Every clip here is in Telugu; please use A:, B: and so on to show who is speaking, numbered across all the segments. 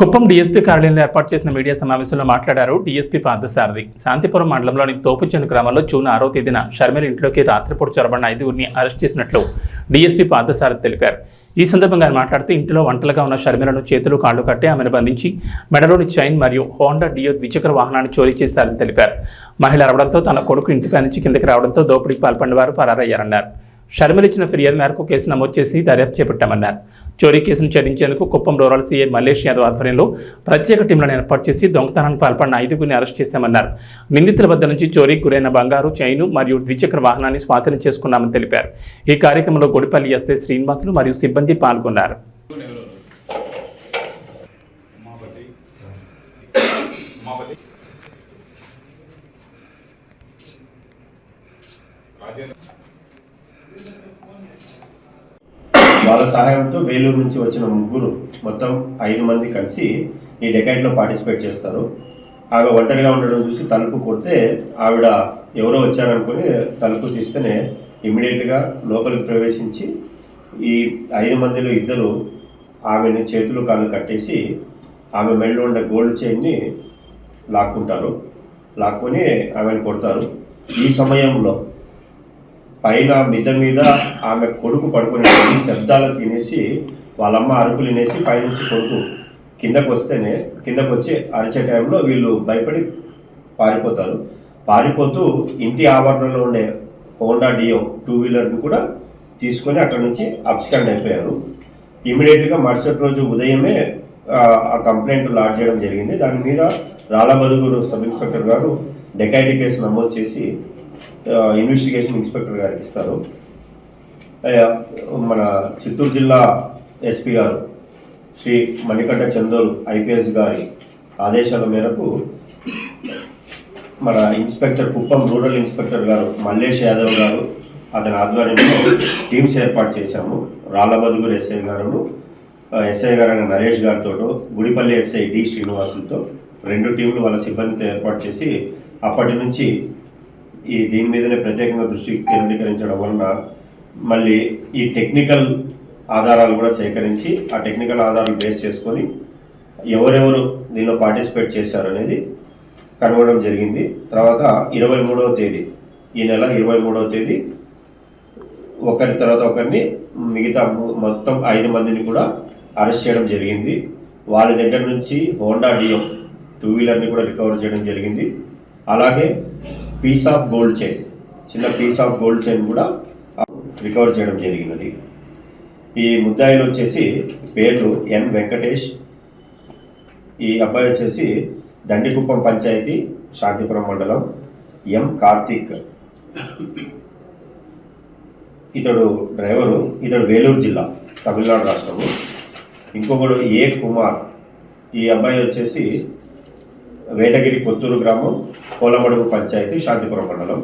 A: కుప్పం డీఎస్పీ కార్యాలయంలో ఏర్పాటు చేసిన మీడియా సమావేశంలో మాట్లాడారు డీఎస్పీ పార్థసారథి. శాంతిపురం మండలంలోని తోపుచెందు గ్రామంలో జూన్ 6వ తేదీన షర్మిల ఇంట్లోకి రాత్రిపూట చొరబడిన 5గురిని అరెస్ట్ చేసినట్లు డీఎస్పీ పార్థసారథి తెలిపారు. ఈ సందర్భంగా ఆయన మాట్లాడుతూ ఇంటిలో వంటలుగా ఉన్న షర్మిలను చేతులు కాళ్లు కట్టి ఆమెను బంధించి మెడలోని చైన్ మరియు హోండా డియో ద్విచక్ర వాహనాన్ని చోరీ చేశారని తెలిపారు. మహిళ అరవడంతో తన కొడుకు ఇంటిపై నుంచి కిందకి రావడంతో దోపిడీకి పాల్పడిన వారు పరారయ్యారన్నారు. షర్మిల ఇచ్చిన ఫిర్యాదు మేరకు కేసు నమోదు చేసి దర్యాప్తు చేపట్టామన్నారు. చోరీ కేసును ఛేదించేందుకు కుప్పం రూరల్ సీఐ మల్లేష్ యాదవ్ ఆధ్వర్యంలో ప్రత్యేక టీంలను ఏర్పాటు చేసి దొంగతనానికి పాల్పడిన 5గురిని అరెస్ట్ చేశామన్నారు. నిందితుల వద్ద నుంచి చోరీకి గురైన బంగారు, చైను మరియు ద్విచక్ర వాహనాన్ని స్వాధీనం చేసుకున్నామని తెలిపారు. ఈ కార్యక్రమంలో గుడిపల్లి ఎస్ఐ శ్రీనివాసులు మరియు సిబ్బంది పాల్గొన్నారు.
B: వాళ్ళ సహాయంతో వేలూరు నుంచి వచ్చిన ముగ్గురు మొత్తం 5 మంది కలిసి ఈ డెకైట్లో పార్టిసిపేట్ చేస్తారు. ఆమె ఒంటరిగా ఉండడం చూసి తలుపు కొడితే ఆవిడ ఎవరో వచ్చారనుకుని తలుపు తీస్తేనే ఇమ్మీడియట్గా లోపలికి ప్రవేశించి ఈ 5 మందిలో 2 ఆమెను చేతులు కాళ్ళు కట్టేసి ఆమె మెడలో ఉండే గోల్డ్ చైన్ని లాక్కొని ఆమెను కొడతారు. ఈ సమయంలో పైన మిద్ద మీద ఆమె కొడుకు పడుకునే శబ్దాలకు వినేసి వాళ్ళమ్మ అరుపులు వినేసి పైనుంచి కొడుకు కిందకు వచ్చి అరిచే టైంలో వీళ్ళు భయపడి పారిపోతూ ఇంటి ఆవరణలో ఉండే హోండా డియో 2 వీలర్ని కూడా తీసుకొని అక్కడ నుంచి అబ్స్కాండ్ అయిపోయారు. ఇమీడియట్గా మరుసటి రోజు ఉదయమే ఆ కంప్లైంట్ లాడ్జ్ చేయడం జరిగింది. దాని మీద రాళ్ళబదుగూరు సబ్ ఇన్స్పెక్టర్ గారు డెకాయిటీ కేసు నమోదు చేసి ఇన్వెస్టిగేషన్ ఇన్స్పెక్టర్ గారికి ఇస్తారు. మన చిత్తూరు జిల్లా ఎస్పీ గారు శ్రీ మణికంఠ చందోలు ఐపీఎస్ గారి ఆదేశాల మేరకు మన ఇన్స్పెక్టర్ కుప్పం రూరల్ ఇన్స్పెక్టర్ గారు మల్లేష్ యాదవ్ గారు అతని ఆధ్వర్యంలో టీమ్స్ ఏర్పాటు చేశాము. రాళ్ళబదుగురు ఎస్ఐ గారైన నరేష్ గారితో, గుడిపల్లి ఎస్ఐ డి శ్రీనివాసులతో 2 టీంలు వాళ్ళ సిబ్బందితో ఏర్పాటు చేసి అప్పటి నుంచి దీని మీదనే ప్రత్యేకంగా దృష్టి కేంద్రీకరించడం వలన మళ్ళీ ఈ టెక్నికల్ ఆధారాలు కూడా సేకరించి ఆ టెక్నికల్ ఆధారాలు బేస్ చేసుకొని ఎవరెవరు దీనిలో పార్టిసిపేట్ చేశారనేది కనుగొనడం జరిగింది. తర్వాత 23వ తేదీ ఈ నెల 23వ తేదీ ఒకరి తర్వాత ఒకరిని మిగతా మొత్తం 5 మందిని కూడా అరెస్ట్ చేయడం జరిగింది. వాళ్ళ దగ్గర నుంచి హోండా డియో 2 వీలర్ని కూడా రికవర్ చేయడం జరిగింది. అలాగే చిన్న పీస్ ఆఫ్ గోల్డ్ చైన్ కూడా రికవర్ చేయడం జరిగినది. ఈ ముద్దాయిలు వచ్చేసి పేర్లు ఎన్ వెంకటేష్, ఈ అబ్బాయి వచ్చేసి దండికుప్పం పంచాయతీ శాంతిపురం మండలం, ఎం కార్తీక్ ఇతడు డ్రైవరు, ఇతడు వేలూరు జిల్లా తమిళనాడు రాష్ట్రము. ఇంకొకడు ఏ కుమార్, ఈ అబ్బాయి వచ్చేసి వేటగిరి కొత్తూరు గ్రామం కోలమడుగు పంచాయతీ శాంతిపురం మండలం.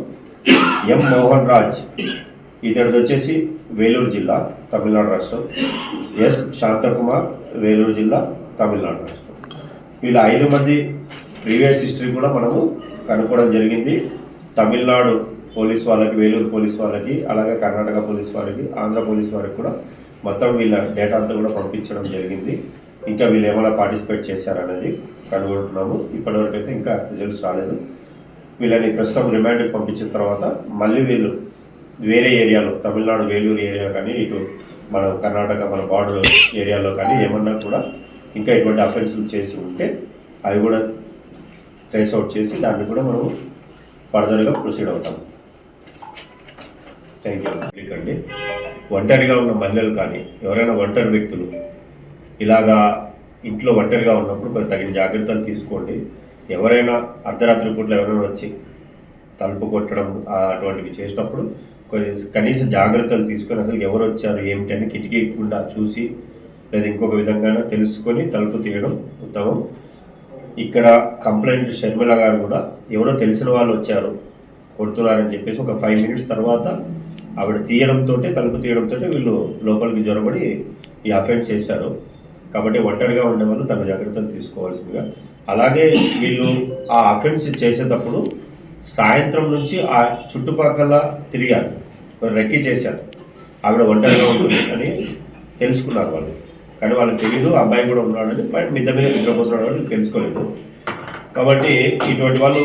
B: ఎం మోహన్ రాజ్ ఇతడిది వచ్చేసి వేలూరు జిల్లా తమిళనాడు రాష్ట్రం. ఎస్ శాంతకుమార్ వేలూరు జిల్లా తమిళనాడు రాష్ట్రం. వీళ్ళ 5 మంది ప్రీవియస్ హిస్టరీ కూడా మనము కనుక్కోవడం జరిగింది. తమిళనాడు పోలీస్ వాళ్ళకి, వేలూరు పోలీస్ వాళ్ళకి, అలాగే కర్ణాటక పోలీస్ వాళ్ళకి, ఆంధ్ర పోలీస్ వారికి కూడా మొత్తం వీళ్ళ డేటా అంతా కూడా పంపించడం జరిగింది. ఇంకా వీళ్ళు ఏమైనా పార్టిసిపేట్ చేశారనేది కనుగొంటున్నాము. ఇప్పటివరకు అయితే ఇంకా రిజల్ట్స్ రాలేదు. వీళ్ళని ప్రస్తుతం రిమాండ్కి పంపించిన తర్వాత మళ్ళీ వీళ్ళు వేరే ఏరియాలో, తమిళనాడు వేలూరు ఏరియా కానీ, ఇటు మన కర్ణాటక మన బార్డర్ ఏరియాలో కానీ ఏమన్నా కూడా ఇంకా ఇటువంటి అఫెన్సులు చేసి ఉంటే అవి కూడా ట్రేస్ అవుట్ చేసి దాన్ని కూడా మనం ఫర్దర్గా ప్రొసీడ్ అవుతాం. Thank you. అండి, ఒంటరిగా ఉన్న మహిళలు కానీ ఎవరైనా ఒంటరి వ్యక్తులు ఇలాగా ఇంట్లో ఒంటరిగా ఉన్నప్పుడు కొంచెం తగిన జాగ్రత్తలు తీసుకోండి. ఎవరైనా అర్ధరాత్రి పూటలో ఎవరైనా వచ్చి తలుపు కొట్టడం అటువంటివి చేసినప్పుడు కనీస జాగ్రత్తలు తీసుకొని అసలు ఎవరు వచ్చారు ఏమిటి అని కిటికీ గుండా చూసి లేదా ఇంకొక విధంగా తెలుసుకొని తలుపు తీయడం ఉత్తమం. ఇక్కడ కంప్లైంట్ షర్మిల గారు కూడా ఎవరో తెలిసిన వాళ్ళు వచ్చారు కొడుతున్నారని చెప్పేసి ఒక 5 మినిట్స్ తర్వాత ఆవిడ తలుపు తీయడంతో వీళ్ళు లోపలికి జొరబడి ఈ అఫెన్స్ చేశారు. కాబట్టి ఒంటరిగా ఉండే వాళ్ళు తమ జాగ్రత్తలు తీసుకోవాల్సిందిగా. అలాగే వీళ్ళు ఆ అఫెన్స్ చేసేటప్పుడు సాయంత్రం నుంచి ఆ చుట్టుపక్కల తిరిగారు, రెక్కి చేశారు. ఆవిడ ఒంటరిగా ఉంటుంది అని తెలుసుకున్నారు వాళ్ళు. కానీ వాళ్ళకి తెలియదు అబ్బాయి కూడా ఉన్నాడని, బట్ మిద్ద మీద నిద్రపోతున్నాడు అని తెలుసుకోలేదు. కాబట్టి ఇటువంటి వాళ్ళు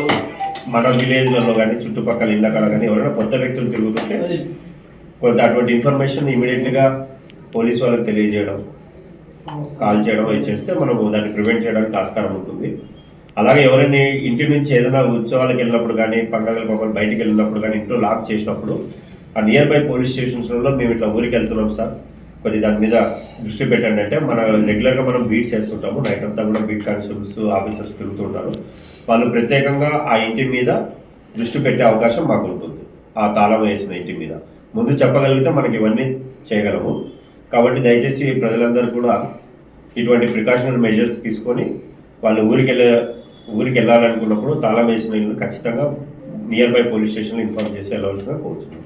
B: మన విలేజ్లలో కానీ చుట్టుపక్కల ఇళ్ళ కాడ కానీ ఎవరైనా కొత్త వ్యక్తులు తిరుగుతుంటే కొంత అటువంటి ఇన్ఫర్మేషన్ ఇమీడియట్గా పోలీస్ వాళ్ళకి తెలియజేయడం, కాల్ చేయడం అవి చేస్తే మనము దాన్ని ప్రివెంట్ చేయడానికి ఆస్కారం ఉంటుంది. అలాగే ఎవరైనా ఇంటి నుంచి ఏదైనా ఉత్సవాలకు వెళ్ళినప్పుడు కానీ పండుగలకు బయటికి వెళ్ళినప్పుడు కానీ ఇంట్లో లాక్ చేసినప్పుడు ఆ నియర్ బై పోలీస్ స్టేషన్స్లో మేము ఇట్లా ఊరికి వెళ్తున్నాం సార్, కొద్ది దాని మీద దృష్టి పెట్టండి అంటే మన రెగ్యులర్గా మనం బీట్స్ వేస్తుంటాము, నైట్ అంతా కూడా బీట్ కానిస్టేబుల్స్ ఆఫీసర్స్ తిరుగుతుంటారు. వాళ్ళు ప్రత్యేకంగా ఆ ఇంటి మీద దృష్టి పెట్టే అవకాశం మాకు ఉంటుంది. ఆ తాళం వేసిన ఇంటి మీద ముందు చెప్పగలిగితే మనకి ఇవన్నీ చేయగలము. కాబట్టి దయచేసి ప్రజలందరూ కూడా ఇటువంటి ప్రికాషనరీ మెజర్స్ తీసుకొని వాళ్ళు ఊరికి వెళ్ళాలనుకున్నప్పుడు తాళం వేసిన ఇల్లు ఖచ్చితంగా నియర్ బై పోలీస్ స్టేషన్లో ఇన్ఫార్మ్ చేసి వెళ్ళవలసిన కోరుతున్నాం.